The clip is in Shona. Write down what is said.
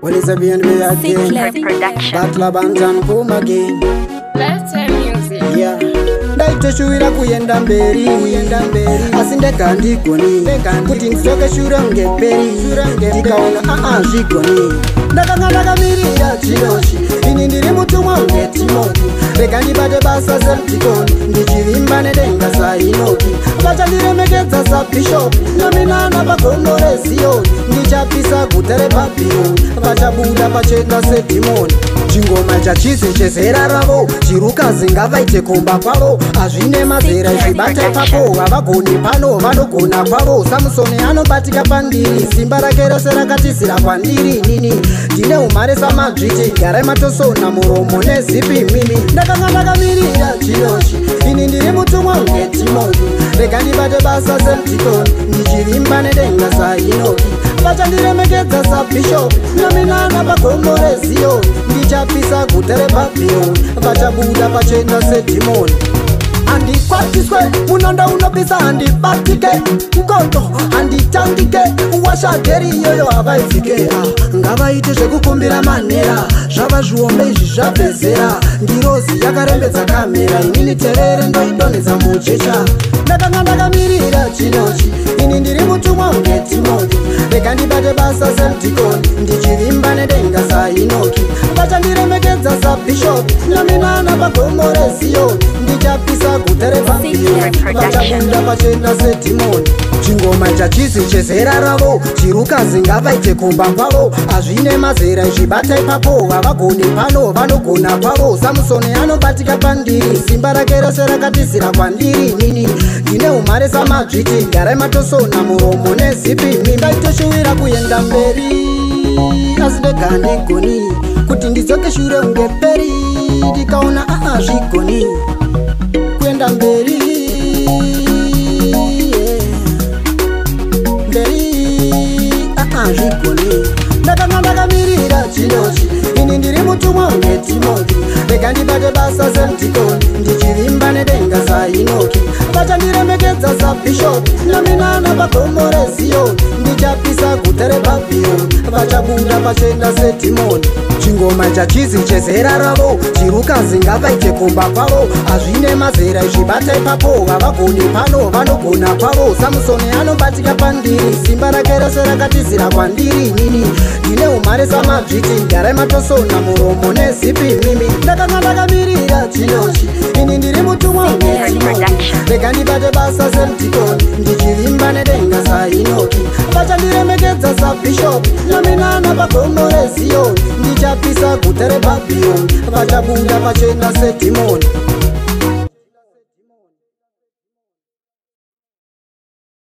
Well, it's a BNB again. Batla Bantan Boom again. Let's have music. Yeah. Ndaitoshuwira kuyenda mberi asi ndekandikoni kuti ndidzoke shure ngeperi ndikaona zvigoni ndakanga ndakamirira chinochi ini ndiri mutumwa ngetimoti rega ndibate basa semtikoni ndichivimba nedenga sainoki vachandiremekedza sabhishopu nominana pagomo reziyoni ndichapisa guta repabhironi vachabuda pachena sedhimoni chingoma chachisi chezera ravo chirukazi ngavaite komba kwavo hazvine mazera zvibata ipapo havagoni pano vanogona kwavo samusoni anobatika pandiri simba rake rose rakatizira kwandiri nini ndine umhare samadzviti garai matosona muromo nezipi mimi ndakanga ndakamirira chinochi ini ndiri mutumwa ngetimoti rega ndibate basa semtikoni ndichivimba nedenga sainoki vachandiremekedza sabhishopu nominana pagomo reziyoni ndichapisa guta repabhironi vachabuda pachena sedhimoni handikwatiswe munondo unopisa handibatike ngondo handitangike washageri iyoyo havaizike ngavaite zvekukumbira manhera zvava zviombe izvi zvabvezera ngirozi yakarembedza kamera inini terere ndoidonhedza mujecha ndakanga ndakamirira chinochi ini ndiri mutumwa ngetimoti rega ndibate basa semtikoni ndichivimba nedenga sainoki vachandiremekedza sabhishopu nominana pagomo reziyoni ndichapisa guta repabhironi vachabunda pachena sedhimoni chingoma chachisi chezera ravo chirukazi ngavaite komba kwavo hazvine mazera izvibata ipapo havagoni pano vanogona kwavo samusoni anobatika pandiri simba rake rose rakatizira kwandiri nini ndine umhare samadzviti garai matosona muromo nezipi mimi ndaitoshuwira kuyenda mberi asi ndega ndigoni kuti ndidzoke shure ngeperi ndikaona zvigoni kuenda mberi zvigoni ndakanga ndakamirira chinochi ini ndiri mutumwa ngetimoti rega ndibate basa semtikoni ndichivimba nedenga sainoki vachandiremekedza sabhishopu nominana pagomo reziyoni ndichapisa guta repabhironi vachabuda pachena sedhimoni chingoma chachisi chezera ravo chirukazi ngavaite komba kwavo hazvine mazera izvibata ipapo havagoni pano vanogona kwavo samusoni anobatika pandiri simba rake rose rakatizira kwandiri nini ndine umhare samadzviti garai matosona muromo nezipi mimi ndakanga ndakamirira chinochi ini ndiri mutumwa ngetimoti rega ndibate basa semtikoni ndichivimba nedenga sainoki vachandiremekedza sabhishopu nominana pagomo reziyoni ndichapisa guta repabhironi vachabuda pachena sedhimoni